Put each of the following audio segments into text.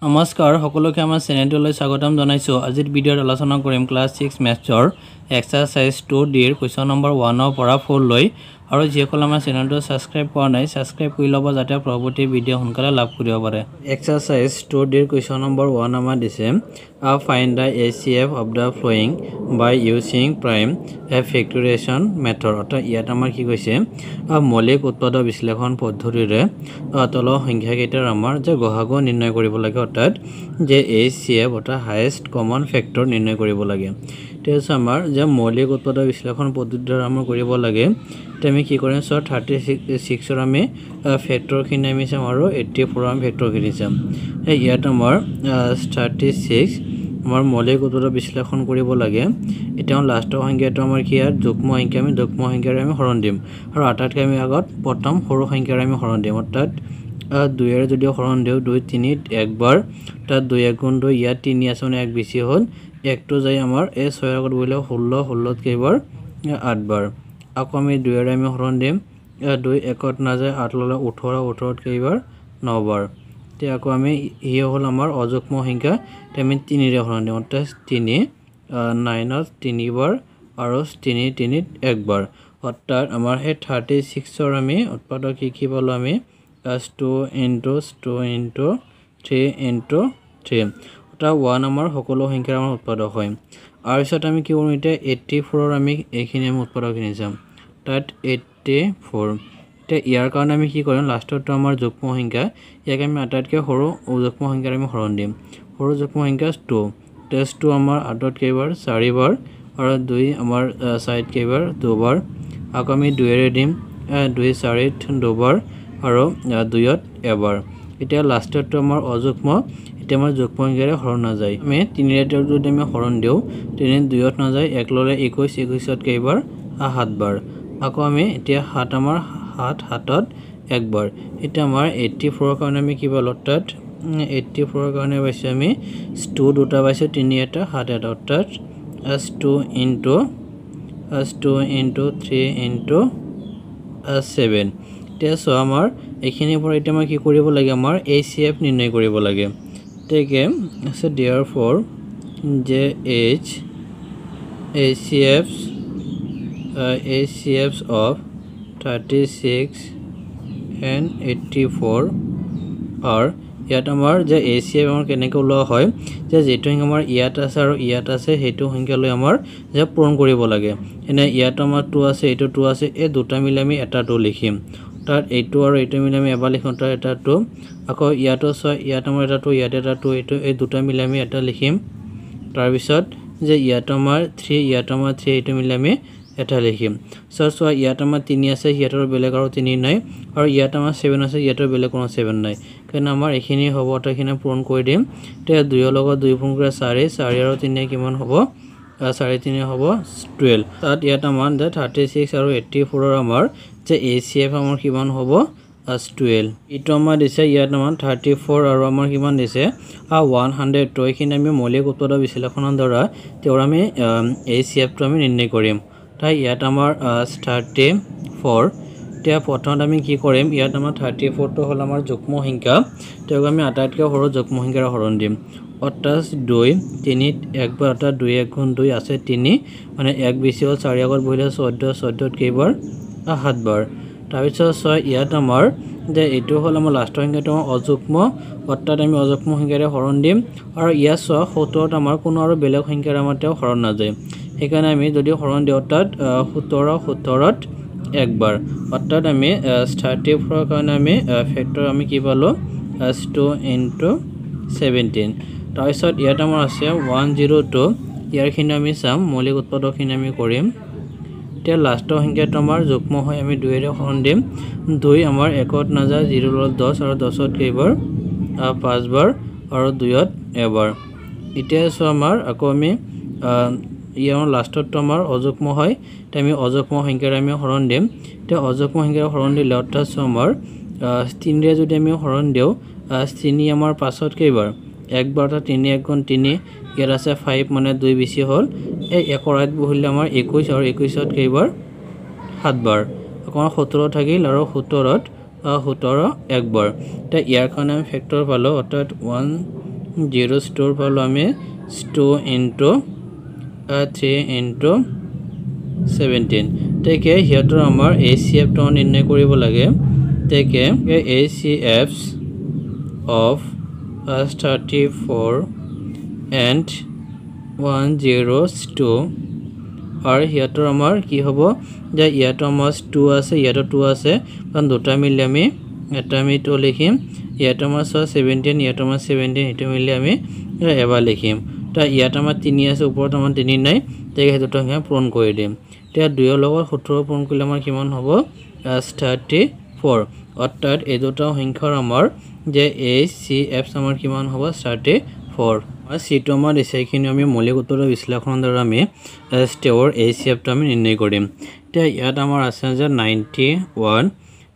নমস্কাৰ সকলোকে আমাৰ চেনেলটোলৈ স্বাগতম জনাইছো। আজিৰ ভিডিঅ'ত আলোচনা কৰিম ক্লাছ 6 মেথছৰ এক্সাৰসাইজ 2D ৰ কুৱেশ্যন নম্বৰ 1 ৰ পৰা 4 লৈ। আৰু যিসকল আমাৰ চেনেলটো সাবস্ক্ৰাইব কৰা নাই সাবস্ক্ৰাইব কৰি ল'ব যাতে পৰৱৰ্তী ভিডিঅ' সোনকালে লাভ কৰিব পাৰে। এক্সাৰসাইজ 2D ৰ কুৱেশ্যন নম্বৰ 1 আমাৰ দিছে find the HCF of the following by using prime factorisation method. অৰ্থাৎ ইয়াত আমাৰ কি কৈছে মৌলিক উৎপাদক বিশ্লেষণ পদ্ধতিৰে তলৰ সংখ্যাকেইটাৰ আমাৰ যে গসাগু নিৰ্ণয় কৰিব লাগে, অৰ্থাৎ যে HCF অৰ্থাৎ হাইয়েষ্ট কমন ফেক্টৰ নিৰ্ণয় কৰিব লাগে। তেজ আমাৰ যে মৌলিক উৎপাদক বিশ্লেষণ পদ্ধতিৰে আমাৰ কৰিব লাগে। তে আমি কি কৰিম 36ৰ আমি ফেক্টৰখিনি আমি চাম আৰু 84ৰ আমি ফেক্টৰখিনি চাম। ইয়াত আমাৰ 36 আমাৰ মৌলিক উৎপাদক বিশ্লেষণ কৰিব লাগে। এতিয়া লাষ্টৰ সংখ্যাটো আমাৰ কি ইয়াত যুগ্ম সংখ্যা, আমি যুগ্ম সংখ্যাৰে আমি হৰণ দিম আৰু আটাইতকৈ আমি আগত প্ৰথম সৰু সংখ্যাৰে আমি হৰণ দিম। অৰ্থাৎ 2ৰে যদি হৰণ দিওঁ 2 3 একবাৰ, তাত 2 1 গুণ 2 ইয়াত 3 আছে মানে 1 বেছি হ'ল, 1টো যাই আমাৰ এই 6ৰ আগত বহিলে 16, 16ত কেইবাৰ 8 বাৰ। আকৌ আমি 2ৰে আমি হৰণ দিম, 2 1ত নাযায় 8 ল'লে 18, 18ত কেইবাৰ 9 বাৰ। তে আকৌ আমি ই হ'ল আমাৰ অযুগ্ম সংখ্যা, তে আমি 3ৰে হৰণ দিম। অৰ্থাৎ 3 9ত 3 বাৰ আৰু 3 3ত 1 বাৰ। অৰ্থাৎ আমাৰ সেই 36ৰ আমি উৎপাদক কি পালোঁ আমি 2 into 2 into 3 into 3। অৰ্থাৎ 1 আমাৰ সকলো সংখ্যাৰ আমাৰ উৎপাদক হয়। আৰু পিছত আমি কি কৰিম এতিয়া 84ৰ আমি এইখিনি আমি উৎপাদকখিনি চাম। তাত 84, এতিয়া ইয়াৰ কাৰণে আমি কি কৰিম লাষ্টৰটো আমাৰ যুগ্ম সংখ্যা, ইয়াক আমি আটাইতকৈ সৰু যুগ্ম সংখ্যাৰে আমি হৰণ দিম। সৰু যুগ্ম সংখ্যা 2, টেষ্ট 2 আমাৰ 8ত কেইবাৰ 4 বাৰ আৰু 2 আমাৰ 4ত কেইবাৰ 2 বাৰ। আকৌ আমি 2ৰে দিম, 2 4ত 2 বাৰ আৰু 2ত এবাৰ। এতিয়া লাষ্টৰটো আমাৰ অযুগ্ম, এতিয়া আমাৰ যুগ্ম সংখ্যাৰে হৰণ নাযায়। আমি 3ৰে যদি আমি হৰণ দিওঁ 3 2ত নাযায়, 1 ল'লে 21, 21ত কেইবাৰ 7 বাৰ। আকৌ আমি এতিয়া 7 আমাৰ 7ত 1 বাৰ। এতিয়া আমাৰ 84ৰ কাৰণে আমি কি পালোঁ, অৰ্থাৎ 84ৰ কাৰণে পাইছোঁ আমি 2 দুটা পাইছোঁ, 3 এটা 7 এটা, অৰ্থাৎ 2 into 3 into 7। এতিয়া চোৱা আমাৰ এইখিনিৰ পৰা এতিয়া আমাৰ কি কৰিব লাগে, আমাৰ HCF নিৰ্ণয় কৰিব লাগে। গতিকে আছে therefore যে HCFs of 36 and 84 are, ইয়াত আমাৰ যে HCF আমাৰ কেনেকৈ ওলোৱা হয় যে যিটো সংখ্যা আমাৰ ইয়াত আছে আৰু ইয়াত আছে সেইটো সংখ্যালৈ আমাৰ যে পূৰণ কৰিব লাগে। এনে ইয়াত আমাৰ 2 আছে, এইটো 2 আছে, এই দুটা মিলি আমি এটা 2 লিখিম। তাত এইটো আৰু এইটো মিলি আমি এবাৰ লিখিম, তাত এটা 2। আকৌ ইয়াতো চোৱা, ইয়াত আমাৰ এটা 2, ইয়াত এটা 2, এইটো এই দুটা মিলি আমি এটা লিখিম। তাৰপিছত যে ইয়াত আমাৰ 3, ইয়াত আমাৰ 3, এইটো মিলি আমি এটা লিখিম। চোৱা ইয়াত আমাৰ 3 আছে, ইয়াতৰ বেলেগ আৰু 3 নাই, আৰু ইয়াত আমাৰ 7 আছে, ইয়াতৰ বেলেগ কোনো 7 নাই। কাৰণ আমাৰ এইখিনি হ'ব, এইখিনি পূৰণ কৰি দিম। তেতিয়া 2ৰ লগত 2 পূৰণ কৰি 4, 4 আৰু 3 কিমান হ'ব, 4 3 হ'ব 12। তাত ইয়াত আমাৰ 36 আৰু 84ৰ আমাৰ যে HCF আমাৰ কিমান হ'ব 12। এইটো আমাৰ দিছে ইয়াত আমাৰ 34 আৰু আমাৰ কিমান দিছে 100। তো এইখিনি আমি মৌলিক উৎপাদক বিশ্লেষণৰ দ্বাৰা তেওঁৰ আমি HCFটো আমি নিৰ্ণয় কৰিম। তাই ইয়াত আমাৰ 34। এতিয়া প্ৰথমত আমি কি কৰিম, ইয়াত আমাৰ 34টো হ'ল আমাৰ যুগ্ম সংখ্যা, তেওঁক আমি আটাইতকৈ সৰু যুগ্ম সংখ্যাৰে হৰণ দিম। অৰ্থাৎ 2 3ত 1 বাৰ, অৰ্থাৎ 2 1 গুণ 2 আছে 3, মানে 1 বেছি হ'ল 4 আগত বহিলে 14, 14ত কেইবাৰ 7 বাৰ। তাৰপিছত চোৱা ইয়াত আমাৰ যে এইটো হ'ল আমাৰ লাষ্টৰ সংখ্যাটো আমাৰ অযুগ্ম, অৰ্থাৎ আমি অযুগ্ম সংখ্যাৰে হৰণ দিম। আৰু ইয়াত চোৱা 17ত আমাৰ কোনো আৰু বেলেগ সংখ্যাৰে আমাৰ তেওঁ হৰণ নাযায়, সেইকাৰণে আমি যদি হৰণ দিওঁ অৰ্থাৎ 17ত 1 বাৰ। অৰ্থাৎ আমি 34ৰ কাৰণে আমি ফেক্টৰ আমি কি পালোঁ 2 into 17। তাৰপিছত ইয়াত আমাৰ আছে 102, ইয়াৰখিনি আমি চাম, মৌলিক উৎপাদকখিনি আমি কৰিম। এতিয়া লাষ্টৰ সংখ্যাটো আমাৰ যুগ্ম হয়, আমি 2ৰে হৰণ দিম। 2 আমাৰ 1ত নাযায়, 0 ল'লে 10 আৰু 10ত কেইবাৰ 5 বাৰ আৰু 2ত এবাৰ। এতিয়া চোৱা আমাৰ আকৌ আমি ইয়াৰ লাষ্টৰটো আমাৰ অযুগ্ম হয়, এতিয়া আমি অযুগ্ম সংখ্যাৰে আমি হৰণ দিম। এতিয়া অযুগ্ম সংখ্যাৰে হৰণ দিলে অৰ্থাৎ চোৱা আমাৰ 3ৰে যদি আমি হৰণ দিওঁ 3 আমাৰ 5ত কেইবাৰ 1 বাৰ, অৰ্থাৎ 3 1 গুণ 3, ইয়াত আছে 5 মানে 2 বেছি হ'ল, এই 1ৰ আইত বহিলে আমাৰ 21 আৰু 21ত কেইবাৰ 7 বাৰ। আকৌ 17 থাকিল আৰু 17ত 17 1 বাৰ। এতিয়া ইয়াৰ কাৰণে আমি ফেক্টৰ পালোঁ, অৰ্থাৎ 1 0 স্টোৰ পালো আমি sto into 3 into 17 তেকে হিয়াতৰ আমাৰ ACF টো নিৰ্ণয় কৰিব লাগে তেকে ACFs of 34 and 102 আৰু হিয়াতৰ আমাৰ কি হ'ব যে ইয়াতো আমাৰ 2 আছে ইয়াতো 2 আছে কাৰণ দুটা মিলি আমি এটা আমি তো লিখিম ইয়াতো আমাৰ 17 ইয়াতো আমাৰ 17 এটা মিলি আমি এবাৰ লিখিম তা ইয়াত আমাৰ 3 আছে ওপৰত আমাৰ 3 নাই তেকে হেতুটো আমি পূৰণ কৰি দিম তে 2 ৰ লগত 17 পূৰণ কৰিলে আমাৰ কিমান হ'ব 34 অৰ্থাৎ এই দুটা সংখ্যাৰ আমাৰ যে ACF আমাৰ কিমান হ'ব 34 আৰ সিটো আমাৰ এসেখিনি আমি মৌলিক উত্তৰ বিশ্লেষণৰ দ্বাৰা আমি স্টেওৰ ACF টো আমি নিৰ্ণয় কৰিম তে ইয়াত আমাৰ আছে যে 91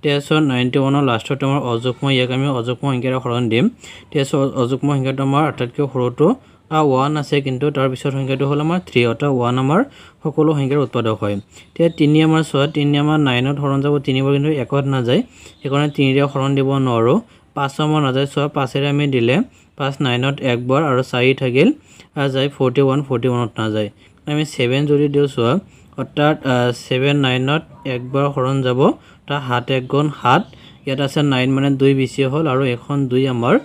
তে 91 ৰ লাষ্টত আমাৰ অযুগ্ম ইয়াক আমি অযুগ্ম সংখ্যাৰ হৰণ দিম তে অযুগ্ম সংখ্যাটো আমাৰ আটাইতকৈ সৰুটো 1 আছে কিন্তু তাৰ পিছত সংখ্যাটো হ'ল আমাৰ 3 অটা 1 আমাৰ সকলো সংখ্যাৰ উৎপাদক হয় তে 3 আমাৰ 3 আমাৰ 9 ত হৰণ যাব 3 বাৰ কিন্তু 1ত না যায় সেইকাৰণে 3 ৰে হৰণ দিব নোৱাৰো 5 আমাৰ না যায় 5 ৰে আমি দিলে 5 9 ত একবাৰ আৰু 4 থাকিল যায় 41 ত না যায় আমি 7 যদি দিও অৰ্থাৎ 7 9 ত একবাৰ হৰণ যাব তা 7 1 গুণ 7 ইয়াত আছে 9 মানে 2 বেছি হ'ল আৰু এখন 2 আমাৰ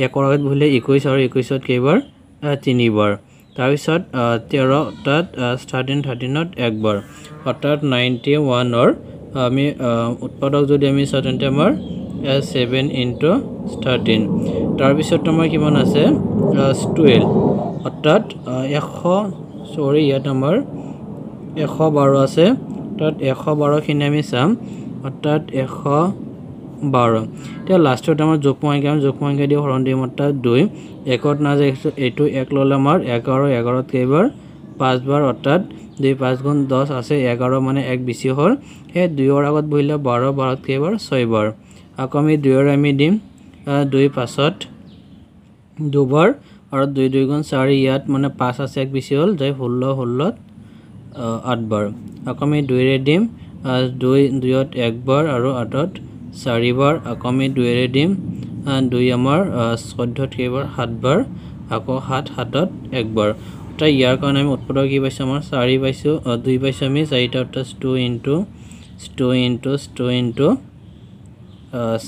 একৰ আগত বহিলে 21 আৰু 21 ত কেইবাৰ 3 বাৰ তাৰ পিছত 13 তাত স্টাৰ্টিং 13 ত একবাৰ অৰ্থাৎ 91 ৰ আমি উৎপাদক যদি আমি তেন্তে আমাৰ 7 into 13 তাৰ পিছত আমাৰ কিমান আছে 12 অৰ্থাৎ 100 ইয়াত আমাৰ 112 আছে তাত 112 খিনি আমি চাম অৰ্থাৎ 112 তে লাষ্টত আমাৰ যোগফল সংখ্যা দি হৰণ দিম অৰ্থাৎ 2 1ত না যায় এইটো 1 ললে আমাৰ 11 11ত কেইবাৰ 5 বাৰ অৰ্থাৎ 2 5 গুণ 10 আছে 11 মানে 1 বেছি হ'ল হে 2 ৰ আগত বহিলে 12 12ত কেইবাৰ 6 বাৰ আকৌ আমি 2 ৰ আমি দিম 2 5ত দুবাৰ আৰু 2 2 গুণ 4 ইয়াত মানে 5 আছে 1 বেছি হ'ল যায় 16 16ত 8 বাৰ আকৌ আমি 2 ৰে দিম 2 2ত 1 বাৰ আৰু 8ত 4 বাৰ আকৌ আমি 2 ৰে দিম 2 আমাৰ 14ত কেইবাৰ 7 বাৰ আকৌ 7 7ত 1 বাৰ তাই ইয়াৰ কাৰণে আমি উৎপাদক কি পাইছো আমাৰ 4 পাইছো 2 পাইছো আমি 4টা অৰ্থাৎ 2 into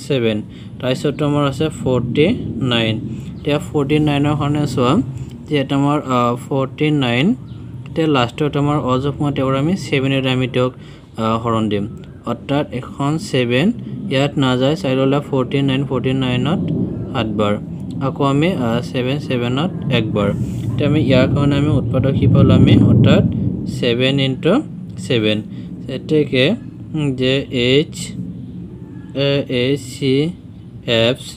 7 তাৰপিছত আমাৰ আছে 49 তে 49 ৰ কাৰণে চোৱা যে এটা আমাৰ 49 তে লাষ্টত আমাৰ অযুগ্ম তেওঁৰ আমি 7 এৰে আমি তেওঁক হৰণ দিম অৰ্থাৎ এখন 7 ইয়াত না যায় 4 ললে 49 ত 7 বাৰ আকৌ আমি 7 7ত 1 বাৰ তে আমি ইয়াৰ কাৰণে আমি উৎপাদক কি পালো আমি অৰ্থাৎ 7 into 7 এতেকে যে ACFs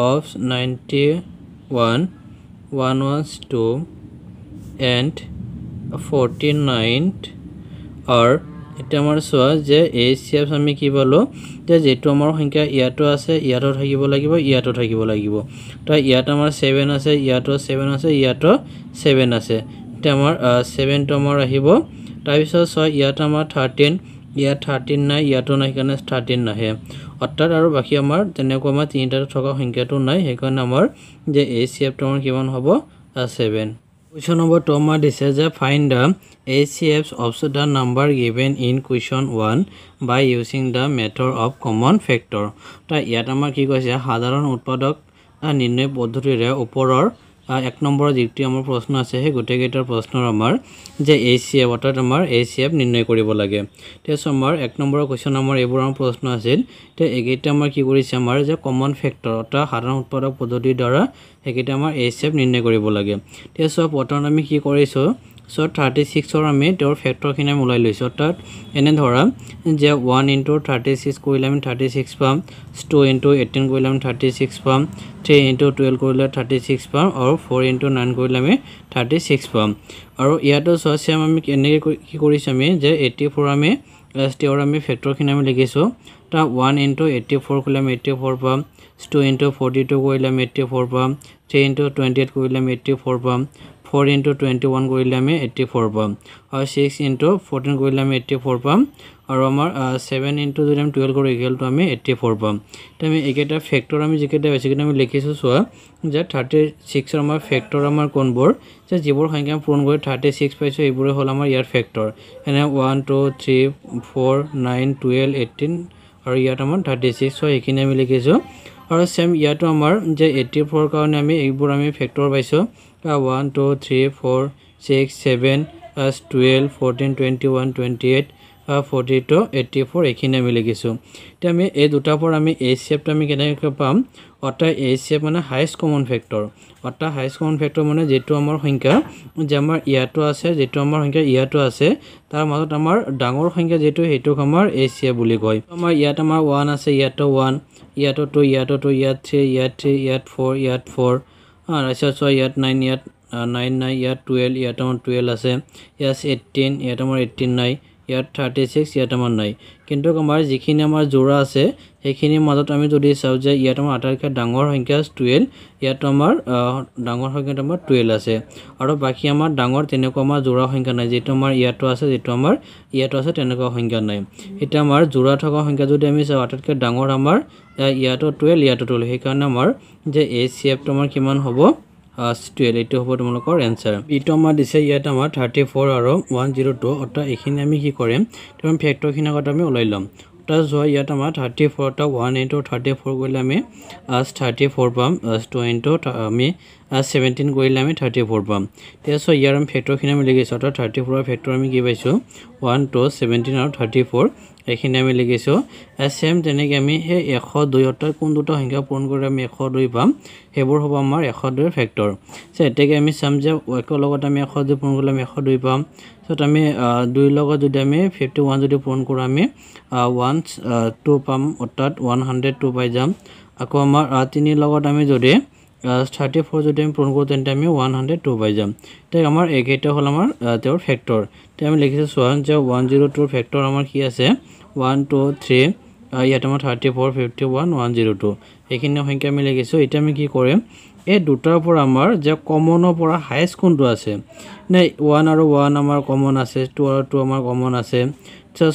of 91 112 and 49 are এটা আমাৰ চোৱা যে ACFs আমি কি পালো যে যেটো আমাৰ সংখ্যা ইয়াতো আছে ইয়াতো থাকিব লাগিব ইয়াতো থাকিব লাগিব তো ইয়াত আমাৰ 7 আছে ইয়াতো 7 আছে ইয়াতো 7 আছে এটা আমাৰ 7 টো আমাৰ আহিব তাৰ পিছত ইয়াত আমাৰ 13 ইয়াত 13 নাই ইয়াতো নাই কাৰণে 13 নাহে অৰ্থাৎ আৰু বাকি আমাৰ তেনেকুৱা আমাৰ তিনিটা থকা সংখ্যাটো নাই সেইকাৰণে আমাৰ যে ACF টো আমাৰ কিমান হ'ব 7 Question number 2 আমাৰ দিছে যে find the ACFs of the number given in question 1 by using the method of common factor তা ইয়াত আমাৰ কি কৈছে সাধাৰণ উৎপাদক নিৰ্ণয় পদ্ধতিৰে ওপৰৰ 1 নম্বৰ যিটো আমাৰ প্ৰশ্ন আছে হে গোটেই কেইটাৰ প্ৰশ্নৰ আমাৰ যে ACF অৰ্থাৎ আমাৰ ACF নিৰ্ণয় কৰিব লাগে তে আমাৰ 1 নম্বৰ কোৱেশ্চন নম্বৰ এইবোৰ আমাৰ প্ৰশ্ন আছিল তে একেইটা আমাৰ কি কৰিছে আমাৰ যে কমন ফেক্টৰ অৰ্থাৎ সাধাৰণ উৎপাদক পদ্ধতিৰ দ্বাৰা একেইটা আমাৰ ACF নিৰ্ণয় কৰিব লাগে তে প্ৰথম আমি কি কৰিছো 36 ৰ আমি তেওঁৰ ফেক্টৰখিনি আমি উলাই লৈছো অৰ্থাৎ এনে ধৰা যে 1 into 36 কৰিলে আমি 36 পাম 2 into 18 কৰিলে আমি 36 পাম 3 into 12 কৰিলে 36 পাম আৰু 4 into 9 কৰিলে আমি 36 পাম আৰু ইয়াতো সেম আমি এনেকৈ কি কৰিছো আমি যে 84 আমি তেওঁৰ আমি ফেক্টৰখিনি আমি লিখিছো তা 1 into 84 কৰিলে আমি 84 পাম 2 into 42 কৰিলে আমি 84 পাম 3 into 28 কৰিলে আমি 84 পাম 4 into 21 কৰিলে আমি 84 পাম আৰু 6 into 14 কৰিলে আমি 84 পাম আৰু আমাৰ 7 into যদি আমি 12 কৰো ইকুৱেল টু আমি 84 পাম তো আমি একেটা ফ্যাক্টৰ আমি যেকেটা বেছিকৈ আমি লিখিছো সোৱা যে 36 ৰ আমাৰ ফ্যাক্টৰ আমাৰ কোনবোৰ যে যিবোৰ সংখ্যা পূৰণ কৰি 36 পাইছো এইবোৰে হল আমাৰ ইয়াৰ ফ্যাক্টৰ এনে 1 2 3 4 9 12 18 আৰু ইয়াত আমাৰ 36 সো এইখিনি আমি লিখিছো আৰু সেম ইয়াতো আমাৰ যে 84 কাৰণে আমি এইবোৰ আমি ফ্যাক্টৰ পাইছো 1 2 3 4 6 7 12 14 21 28 42 84 এইখিনি আমি লিখিছো তে আমি এই দুটা পৰ আমি HCF টো আমি কেনেকৈ পাম অটা HCF মানে হাইয়েস্ট কমন ফ্যাক্টৰ অটা হাইয়েস্ট কমন ফ্যাক্টৰ মানে যেটো আমাৰ সংখ্যা যে আমাৰ ইয়াতো আছে যেটো আমাৰ সংখ্যা ইয়াতো আছে তাৰ মাজত আমাৰ ডাঙৰ সংখ্যা যেটো হেতুক আমাৰ HCF বুলি কয় আমাৰ ইয়াত আমাৰ 1 আছে ইয়াতো 1 ইয়াতো 2 ইয়াতো 2 ইয়াত 3 ইয়াত 3 ইয়াত 4 ইয়াত 4 আচ্ছা ইয়াত 9 ইয়াত 9 9 ইয়াত 12 ইয়াত আমাৰ 12 আছে ইয়াত 18 ইয়াত আমাৰ 18 নাই ইয়াত 36 ইয়াত আমাৰ নাই কিন্তু আমাৰ যিখিনি আমাৰ জোড়া আছে সেইখিনি মাজত আমি যদি চাও যে ইয়াত আমাৰ আটাইতকৈ ডাঙৰ সংখ্যা 12 ইয়াত আমাৰ ডাঙৰ সংখ্যাটো আমাৰ 12 আছে আৰু বাকি আমাৰ ডাঙৰ তেনেকুৱা আমাৰ জোড়া সংখ্যা নাই যেটো আমাৰ ইয়াতো আছে যেটো আমাৰ ইয়াতো আছে তেনেকুৱা সংখ্যা নাই এটা আমাৰ জোড়া থকা সংখ্যা যদি আমি চাও আটাইতকৈ ডাঙৰ আমাৰ ইয়াতো 12 ইয়াতো 12 সেই কাৰণে আমাৰ যে HCF টো আমাৰ কিমান হ'ব 12 এটো হ'ব তোমালোকৰ आंसर ইটো আমাৰ দিছে ইয়াত আমাৰ 34 আৰু 102 অটা এখিনি আমি কি কৰিম তুমি ফ্যাক্টৰ খিনি আগত আমি ওলাই লম তা জো ইয়াত আমাৰ 34 টা 1 into 34 কৰিলে আমি 34 পাম 2 into আমি 17 কৰিলে আমি 34 পাম তেছো ইয়াৰ আমি ফ্যাক্টৰ খিনি আমি লিখিছো অটা 34 ৰ ফ্যাক্টৰ আমি কি পাইছো 1 2 17 আৰু 34 এখিনি আমি লিখিছো সেম তেনেকৈ আমি হে 102 অটা কোন দুটা সংখ্যা পূৰণ কৰি আমি 102 পাম হেবোৰ হ'ব আমাৰ 102 ৰ ফ্যাক্টৰ সে এতেকে আমি চাম যে একৰ লগত আমি 102 পূৰণ কৰিলে আমি 102 পাম সো আমি 2 লগত যদি আমি 51 যদি পূৰণ কৰো আমি 2 পাম অৰ্থাৎ 102 পাই যাম আকৌ আমাৰ 3 লগত আমি যদি 34 যদি আমি পূৰণ কৰো তেন্তে আমি 102 পাই যাম তে আমাৰ একেটা হল আমাৰ তেওঁৰ ফ্যাক্টৰ তে আমি লিখিছো সোৱান যে 102 ৰ ফ্যাক্টৰ আমাৰ কি আছে 1 2 3 ইয়াত আমাৰ 34 51 102 এইখিনি সংখ্যা আমি লিখিছো এটা আমি কি কৰিম এই দুটাৰ পৰা আমাৰ যে কমনৰ পৰা হাইয়েস্ট কোনটো আছে নে 1 আৰু 1 আমাৰ কমন আছে 2 আৰু 2 আমাৰ কমন আছে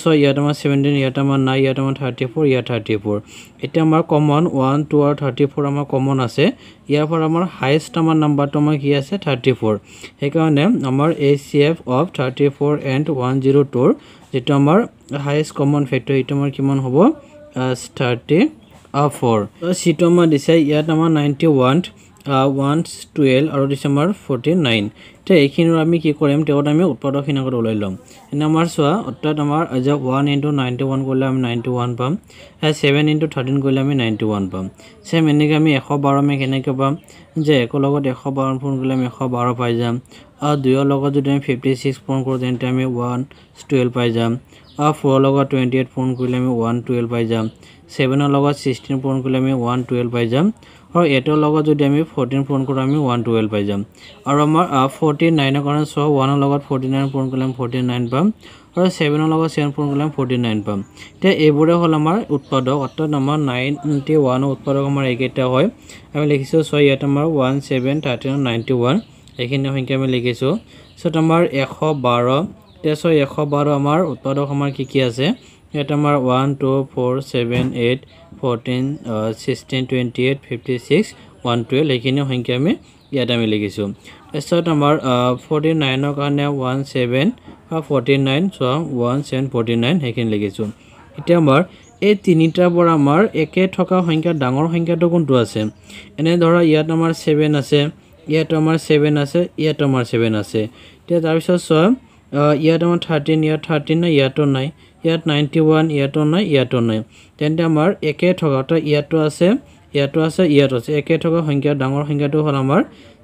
সো ইয়াত আমাৰ 17 ইয়াত আমাৰ 9 ইয়াত আমাৰ 34 ইয়াত 34 এটা আমাৰ কমন 1 2 আৰু 34 আমাৰ কমন আছে ইয়াৰ পৰা আমাৰ হাইয়েস্ট আমাৰ নাম্বাৰটো আমাৰ কি আছে 34 সেই কাৰণে আমাৰ HCF of 34 and 102 যেটো আমাৰ হাইয়েস্ট কমন ফ্যাক্টৰ এটো আমাৰ কিমান হ'ব 34 তো সিটো আমাৰ দিছে ইয়াত আমাৰ 91 112 আৰু ডিসেম্বৰ 49 তে এইখিনিৰ আমি কি কৰিম তেও আমি উৎপাদকখিনি আগত ওলাই লম এনে আমাৰ সোৱা অৰ্থাৎ আমাৰ যে 1 into 91 কৰিলে আমি 91 পাম 7 into 13 কৰিলে আমি 91 পাম সেম এনেকৈ আমি 112 আমি কেনেকৈ পাম যে এক লগত 112 পূৰণ কৰিলে আমি 112 পাই যাম আৰু 2 ৰ লগত যদি আমি 56 পূৰণ কৰো তেন্তে আমি 112 পাই যাম আৰু 4 ৰ লগত 28 পূৰণ কৰিলে আমি 112 পাই যাম 7 ৰ লগত 16 পূৰণ কৰিলে আমি 112 পাই যাম আৰু 8 ৰ লগত যদি আমি 14 পূৰণ কৰো আমি 112 পাই যাম আৰু আমাৰ 49 ৰ কাৰণে সো 1 ৰ লগত 49 পূৰণ কৰিলে আমি 49 পাম আৰু 7 ৰ লগত 7 পূৰণ কৰিলে আমি 49 পাম তে এইবোৰে হল আমাৰ উৎপাদক অৰ্থাৎ আমাৰ 91 ৰ উৎপাদক আমাৰ একেটা হয় আমি লিখিছো সো ইয়াত আমাৰ 17 13 91 এইখিনি সংখ্যা আমি লিখিছো সো আমাৰ 112 তে সো 112 আমাৰ উৎপাদক আমাৰ কি আছে এটা আমাৰ 1 2 4 7 8 14 16 28 56 112 এইখিনি সংখ্যা আমি ইয়াত আমি লিখিছো এছত আমাৰ 49 ৰ কাৰণে 17 49 সো 1749 এইখিনি লিখিছো এতিয়া আমাৰ এই তিনিটাৰ পৰা আমাৰ একে থকা সংখ্যা ডাঙৰ সংখ্যাটো কোনটো আছে এনে ধৰা ইয়াত আমাৰ 7 আছে ইয়াত আমাৰ 7 আছে ইয়াত আমাৰ 7 আছে তে তাৰ পিছত সো ইয়াত আমাৰ 13 ইয়াত 13 নাই ইয়াতো নাই ইয়াত 91 ইয়াতো নাই ইয়াতো নাই তেন্তে আমাৰ একে থকাটা ইয়াতো আছে ইয়াতো আছে ইয়াতো আছে একে থকা সংখ্যা ডাঙৰ সংখ্যাটো হল আমাৰ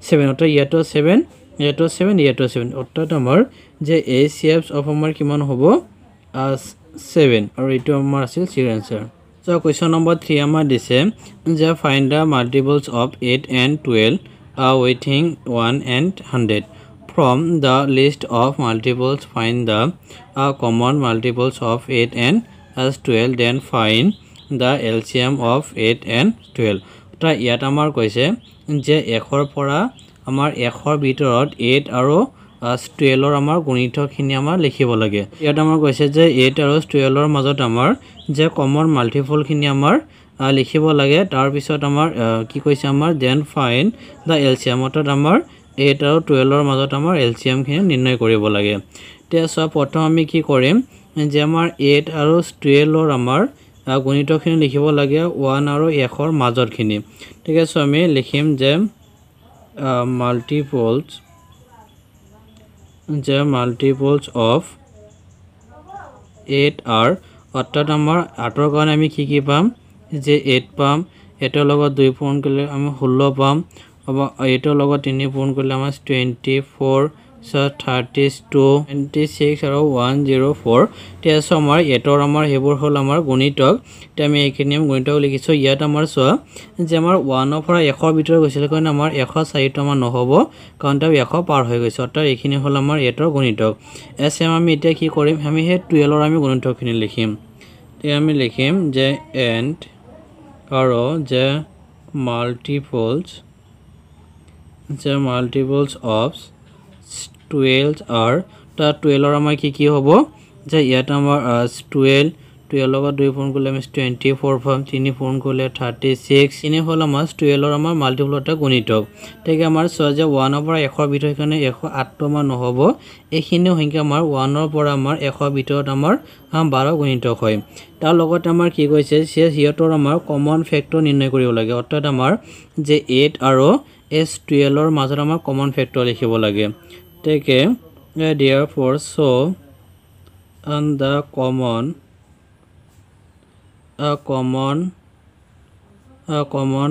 7 অটা ইয়াতো 7 ইয়াতো 7 ইয়াতো 7 অৰ্থাৎ আমাৰ যে HCF of আমাৰ কিমান হ'ব 7 আৰু এটো আমাৰ আছিল সি आंसर সো কোৱেশ্চন নম্বৰ 3 আমাৰ দিছে যে find da multiples of 8 and 12 within 1 and 100 from the list of multiples find the common multiples of 8 and 12 then find the LCM of 8 and 12 তা ইয়াত আমাৰ কৈছে যে 1 ৰ পৰা আমাৰ 100ৰ ভিতৰত 8 আৰু 12ৰ আমাৰ গুণিতকখিনি আমাৰ লিখিব লাগে ইয়াত আমাৰ কৈছে যে 8 আৰু 12ৰ মাজত আমাৰ যে কমন মাল্টিপলখিনি আমাৰ লিখিব লাগে তাৰ পিছত আমাৰ কি কৈছে আমাৰ দেন ফাইন্ড দা এলচিএম অৰ্থাৎ আমাৰ 8 আৰু 12ৰ মাজত আমাৰ এলচিএম খিনি নিৰ্ণয় কৰিব লাগে তে সব প্ৰথম আমি কি কৰিম যে আমাৰ 8 আৰু 12ৰ আমাৰ গুণিতকখিনি লিখিব লাগে 1 আৰু 1ৰ মাজৰখিনি ঠিক আছে আমি লিখিম যে multiples of 8 are অৰ্থাৎ আমাৰ 8ৰ কাৰণে আমি কি পাম যে 8 পাম 8ৰ লগত 2 পূৰণ কৰিলে আমি 16 পাম আৰু 8ৰ লগত 3 পূৰণ কৰিলে আমাৰ 24 32 26 আৰু 104 তেছ আমাৰ 8ৰ আমাৰ হেবোৰ হল আমাৰ গুণিতক তে আমি এইখিনি গুণিতক লিখিছো ইয়াত আমাৰ চোৱা যে আমাৰ 1 ৰ পৰা 1ৰ ভিতৰত গৈছিল কাৰণ আমাৰ 104 টো আমাৰ নহব কাৰণ তা 100 পাৰ হৈ গৈছে অৰ্থাৎ এইখিনি হল আমাৰ 8ৰ গুণিতক এছএম আমি এতিয়া কি কৰিম আমি হে 12ৰ আমি গুণিতকখিনি লিখিম তে আমি লিখিম যে এন্ড আৰু যে multiples of 12 are তা 12ৰ আমাৰ কি হ'ব যে ইয়াত আমাৰ 12 লগত 2 পূৰণ কৰিলে আমি 24 পাম 3 পূৰণ কৰিলে 36 ইনি হল আমাৰ 12ৰ আমাৰ মাল্টিপল এটা গুণিতক ঠিক আমাৰ চোৱা যে 1 ৰ পৰা 100ৰ ভিতৰত কাৰণে 108 টো আমাৰ নহব এইখিনি সংখ্যা আমাৰ 1 ৰ পৰা আমাৰ 100ৰ ভিতৰত আমাৰ 12 গুণিতক হয় তাৰ লগত আমাৰ কি কৈছে যে হিয়তৰ আমাৰ কমন ফেক্টৰ নিৰ্ণয় কৰিব লাগে অৰ্থাৎ আমাৰ যে 8 আৰু s12ৰ মাজত আমাৰ কমন ফেক্টৰ লিখিব লাগে take therefore so and the common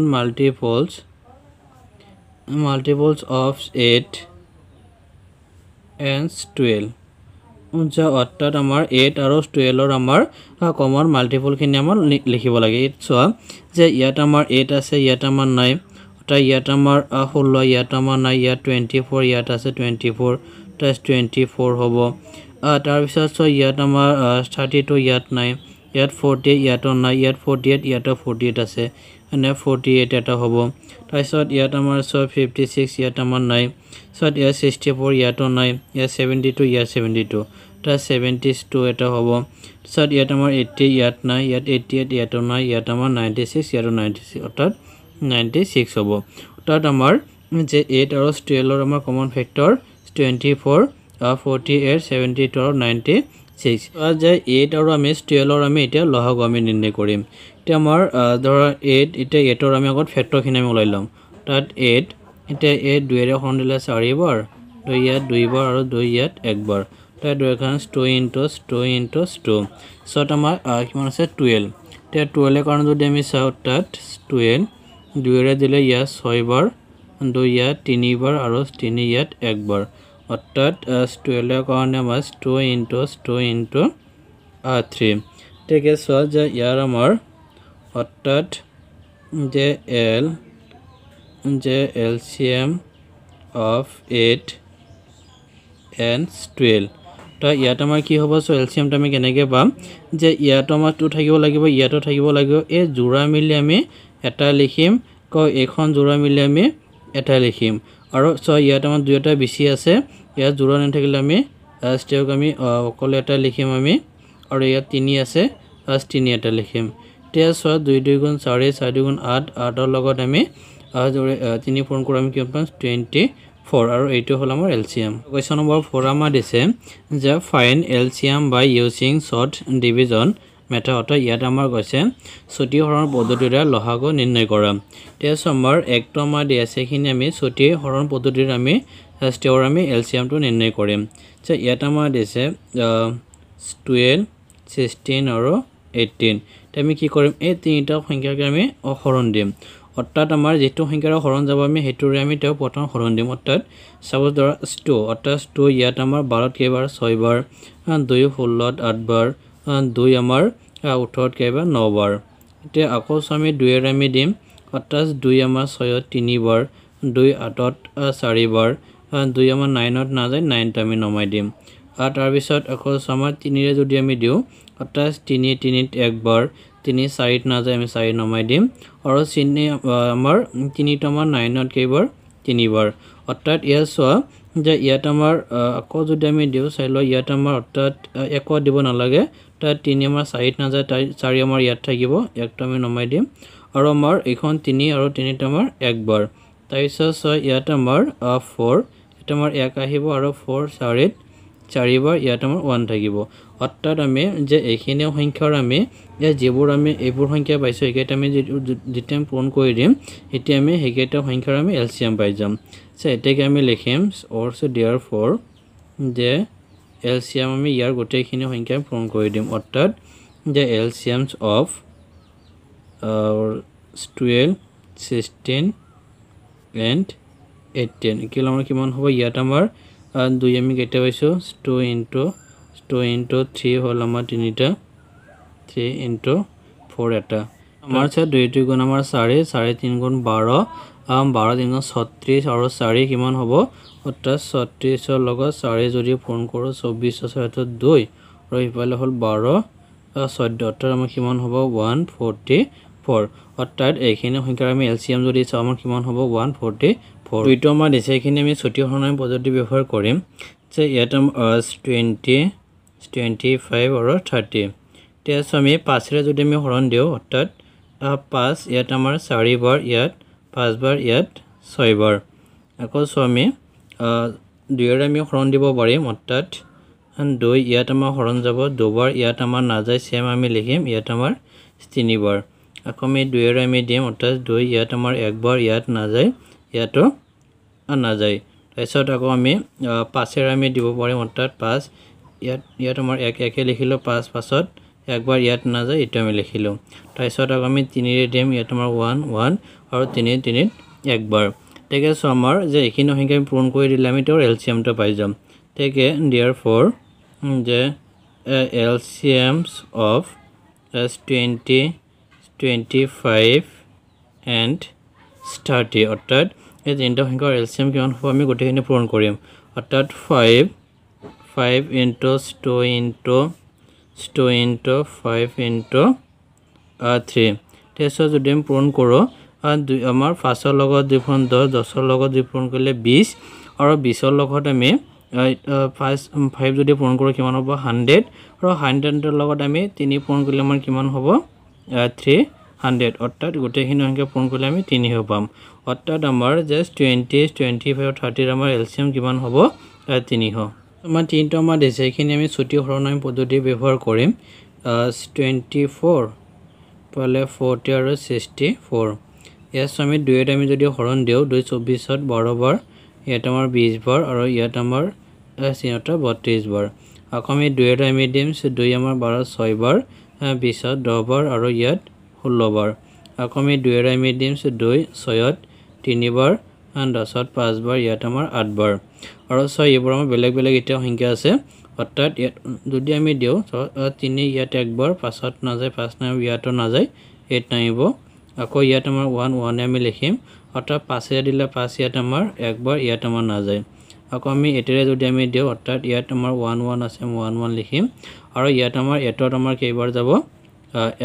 multiples of 8 and 12 যা অর্থাৎ আমাৰ 8 আৰু 12ৰ আমাৰ কমন মাল্টিপল খিনি আমাৰ লিখিব লাগে চোৱা যে ইয়াত আমাৰ 8 আছে ইয়াত আমাৰ নাই অৰ্থাৎ ইয়াত আমাৰ 16 ইয়াত আমাৰ নাই ইয়াত 24 ইয়াত আছে 24 প্লাস 24 হ'ব তাৰ পিছত চোৱা ইয়াত আমাৰ 32 ইয়াত নাই ইয়াত 40 ইয়াত নাই ইয়াত 48 ইয়াত 48 আছে এনে 48 এটা হ'ব তাৰ পিছত ইয়াত আমাৰ 56 ইয়াত আমাৰ নাই সত ইয়াত 64 ইয়াত নাই ইয়াত 72 ইয়াত 72 তা 72 এটা হ'ব সত ইয়াত আমাৰ 80 ইয়াত নাই ইয়াত 88 ইয়াত নাই ইয়াত আমাৰ 96 ইয়াত 96 অৰ্থাৎ 96 হ'ব অৰ্থাৎ আমাৰ যে 8 আৰু 12ৰ আমাৰ কমন ফেক্টৰ 24 48 72 আৰু 96 যে 8 আৰু আমি 12ৰ আমি এতিয়া লহগ আমি নিৰ্ণয় কৰিম এতিয়া আমাৰ ধৰা 8 এতিয়া 8ৰ আমি আগত ফেক্টৰ খিনি আমি ওলাই লম তাত 8 এতিয়া 8 2 এৰে হৰণ দিলে 4 বাৰ 2 ইয়াত 2 বাৰ আৰু 2 ইয়াত 1 বাৰ তাই 2 খান 2 into 2 সত আমাৰ কিমান আছে 12 তে 12 এৰ কাৰণে যদি আমি চাও তাত 12 2 এৰে দিলে ইয়াত 6 বাৰ 2 ইয়াত 3 বাৰ আৰু 3 ইয়াত 1 বাৰ অৰ্থাৎ 12 এৰ কাৰণে আমাৰ 2 into 3 ঠিক আছে যে ইয়াৰ আমাৰ অৰ্থাৎ যে LCM of 8 and 12 তো ইয়াত আমাৰ কি হ'ব সো LCM টা আমি কেনেকৈ পাম যে ইয়াত আমাৰ 2 থাকিব লাগিব ইয়াতো থাকিব লাগিব এই জোড়া মিলি আমি এটা লিখিম ক এখন জোড়া মিলি আমি এটা লিখিম আৰু সো ইয়াত আমাৰ দুইটা বেছি আছে ইয়াত জোড়া নাথাকিলে আমি স্টেক আমি অকল এটা লিখিম আমি আৰু ইয়াত 3 আছে 3 এটা লিখিম তেতিয়া সো 2 2 গুণ 4 4 2 গুণ 8 8 ৰ লগত আমি 3 পূৰণ কৰি আমি কি পাম 24 আৰু এইটো হল আমাৰ LCM কোৱেশ্চন নম্বৰ 4 আমাৰ দিছে যে find LCM by using short division method অৰ্থাৎ ইয়াত আমাৰ কৈছে ছুটি হৰণ পদ্ধতিৰে লহাগ নিৰ্ণয় কৰা তেছ আমাৰ একটো আমাৰ দি আছে খিনি আমি ছুটি হৰণ পদ্ধতিৰে আমি স্টেৰ আমি LCM টো নিৰ্ণয় কৰিম যে ইয়াত আমাৰ দিছে 12 16 আৰু 18 তে আমি কি কৰিম এই তিনিটা সংখ্যাকে আমি হৰণ দিম অৰ্থাৎ আমাৰ যেটো সংখ্যাৰ হৰণ যাব আমি হেতুৰে আমি তেও প্ৰথম হৰণ দিম অৰ্থাৎ সাপোজ ধৰা 2 অৰ্থাৎ 2 ইয়াত আমাৰ 12 কেইবাৰ 6 বাৰ 2 16 8 বাৰ 2 আমাৰ 18 কেইবাৰ 9 বাৰ এতিয়া আকৌ আমি 2 এৰ আমি দিম অৰ্থাৎ 2 আমাৰ 6 3 বাৰ 2 8 4 বাৰ 2 আমাৰ 9ত না যায় 9 টা আমি নমাই দিম আৰু তাৰ পিছত আকৌ আমাৰ 3 ৰে যদি আমি দিও অৰ্থাৎ 3 3ত 1 বাৰ 3 4ত না যায় আমি 4 নমাই দিম আৰু চিনি আমাৰ 3 টো আমাৰ 9ত কেইবাৰ তিনিবাৰ অৰ্থাৎ ইয়াত চোৱা যে ইয়াত আমাৰ আকৌ যদি আমি দিওঁ চাই লওঁ ইয়াত আমাৰ অৰ্থাৎ একো দিব নালাগে তাত 3 আমাৰ 4ত নাযায় 4 আমাৰ ইয়াত থাকিব একটো আমি নমাই দিম আৰু আমাৰ এইখন 3 আৰু 3ত আমাৰ একবাৰ তাৰপিছত চোৱা ইয়াত আমাৰ 4 এটা আমাৰ 1 আহিব আৰু 4 4ত 4বাৰ ইয়াত আমাৰ 1 থাকিব অৰ্থাৎ আমি যে এইখিনি সংখ্যাৰ আমি যিবোৰ আমি এইবোৰ সংখ্যা পাইছো এইকেইটা আমি যেতিয়া পূৰণ কৰি দিম এতিয়া আমি সেইকেইটা সংখ্যাৰ আমি এলচিএম পাই যাম সো এটাকে আমি লিখিম অলসো therefore যে এলচিএম আমি ইয়াৰ গোটেইখিনি সংখ্যা পূৰণ কৰি দিম অৰ্থাৎ যে এলচিএমছ অফ 12 16 and 18 কিলো আমাৰ কিমান হ'ব ইয়াত আমাৰ 2 আমি কেইটা পাইছো 2 into 3 হল আমাৰ তিনিটা 3 into 4 এটা আমাৰ আছে 2 গুণ আমাৰ 4 3 গুণ 12 12 3 গুণ 36 আৰু 4 কিমান হ'ব অৰ্থাৎ 36 ৰ লগত 4 যদি পূৰণ কৰো 24 ৰ 2 আৰু ইফালে হল 12 14 অৰ্থাৎ আমাৰ কিমান হ'ব 144 অৰ্থাৎ এইখিনি সংখ্যাৰ আমি এলচিএম যদি চাওঁ আমাৰ কিমান হ'ব 144 দুইটো আমাৰ দিছে এইখিনি আমি ছুটি হৰণামী পদ্ধতি ব্যৱহাৰ কৰিম যে ইয়াত 20 25 আৰু 30 তেজ আমি 5 ৰে যদি আমি হৰণ দিও অৰ্থাৎ 5 ইয়াত আমাৰ 4 বাৰ ইয়াত 5 বাৰ ইয়াত 6 বাৰ আকৌ আমি 2 ৰে আমি হৰণ দিব পাৰিম অৰ্থাৎ 2 ইয়াত আমাৰ হৰণ যাব 2 বাৰ ইয়াত আমাৰ না যায় সেম আমি লিখিম ইয়াত আমাৰ 3 বাৰ আকৌ আমি 2 ৰে আমি দিম অৰ্থাৎ 2 ইয়াত আমাৰ 1 বাৰ ইয়াত না যায় ইয়াতো না যায় তাৰপিছত আকৌ আমি 5 ৰে আমি দিব পাৰিম অৰ্থাৎ 5 ইয়াত আমাৰ 1 1 লিখিলো 5 পাছত একবাৰ ইয়াত না যায় এটা আমি লিখিলো তাৰপিছত আকৌ আমি 3 ৰে দিম ইয়াত আমাৰ 1 1 আৰু 3 3 একবাৰ তেকে সো আমাৰ যে এইখিনি সংখ্যা আমি পূৰণ কৰি দিলে আমি তেওঁৰ এলচিএমটো পাই যাম তেকে therefore যে এলচিএমছ অফ 20 25 and 30 অৰ্থাৎ এই তিনিটা সংখ্যাৰ এলচিএম কিমান হ'ব আমি গোটেইখিনি পূৰণ কৰিম অৰ্থাৎ 5 into 2 into 5 into 3 তেছো যদি আমি পূৰণ কৰো আমাৰ 5 ৰ লগত 2 পূৰণ 10 10 ৰ লগত 2 পূৰণ কৰিলে 20 আৰু 20 ৰ লগত আমি 5 যদি পূৰণ কৰো কিমান হ'ব 100 আৰু 100 ৰ লগত আমি 3 পূৰণ কৰিলে আমাৰ কিমান হ'ব 300 অৰ্থাৎ গোটেইখিনি সংখ্যা পূৰণ কৰিলে আমি 3 পাম অৰ্থাৎ আমাৰ জাস্ট 20 25 আৰু 30 আমাৰ এলচিএম কিমান হ'ব 300 আমাৰ তিনটো আমাৰ দিছে এইখিনি আমি ছুটি হৰণামী পদ্ধতি ব্যৱহাৰ কৰিম 24 পালে 40 আৰু 64 ইয়াত আমি 2 আমি যদি হৰণ দিও 2 24 ত 12 বাৰ ইয়াত আমাৰ 20 বাৰ আৰু ইয়াত আমাৰ 32 বাৰ আকৌ আমি 2 আমি দিম 2 আমাৰ 12 6 বাৰ 20 ত 10 বাৰ আৰু ইয়াত 16 বাৰ আকৌ আমি 2 আমি দিম 2 6 ত 3 বাৰ 10 ত 5 বাৰ ইয়াত আমাৰ 8 বাৰ আৰু 6 এইবোৰ আমাৰ বেলেগ বেলেগ এটা সংখ্যা আছে অৰ্থাৎ যদি আমি দিও 3 ইয়াত একবাৰ 5 ত না যায় 5 না ইয়াতো না যায় 8 নাইব আকৌ ইয়াত আমাৰ 1 1 আমি লিখিম অৰ্থাৎ 5 এ দিলে 5 ইয়াত আমাৰ একবাৰ ইয়াত আমাৰ না যায় আকৌ আমি এটেৰে যদি আমি দিও অৰ্থাৎ ইয়াত আমাৰ 1 1 আছে 1 1 লিখিম আৰু ইয়াত আমাৰ এটত আমাৰ কেইবাৰ যাব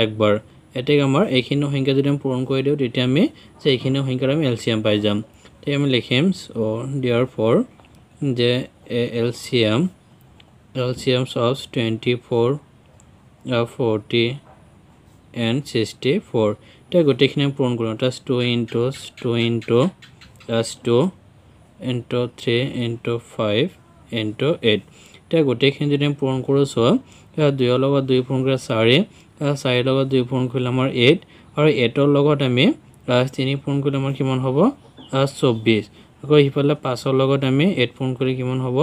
একবাৰ এটেক আমাৰ এইখিনি সংখ্যা যদি আমি পূৰণ কৰি দিও তেতিয়া আমি যে এইখিনি সংখ্যাৰ আমি এলচিএম পাই যাম তে আমি লিখিম সো therefore যে LCMs of 24 40 and 64 তে গোটেইখিনি পূৰণ কৰিম অৰ্থাৎ 2 into 3 into 5 into 8 তে গোটেইখিনি যদি পূৰণ কৰোঁ সো 2 ৰ লগত 2 পূৰণ কৰিলে 4 ৰ লগত 2 পূৰণ কৰিলে আমাৰ 8 আৰু 8 ৰ লগত আমি 3 পূৰণ কৰিলে আমাৰ কিমান হ'ব 24 আকৌ ইফালে 5 ৰ লগত আমি 8 পূৰণ কৰি কিমান হ'ব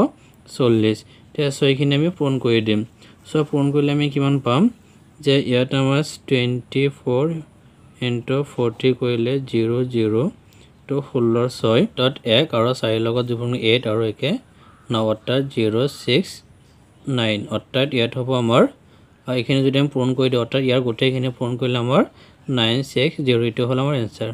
40 তে সো এইখিনি আমি পূৰণ কৰি দিম সো পূৰণ কৰিলে আমি কিমান পাম যে ইয়াত আমাৰ 24 into 40 কৰিলে 0 0 to 16 6 dot 1 আৰু 4 লগত 8 আৰু 1 9 অৰ্থাৎ 0 6 9 অৰ্থাৎ ইয়াত হ'ব আমাৰ এইখিনি যদি আমি পূৰণ কৰি দিওঁ অৰ্থাৎ ইয়াৰ গোটেইখিনি পূৰণ কৰিলে আমাৰ 960 এইটো হ'ল আমাৰ এনসাৰ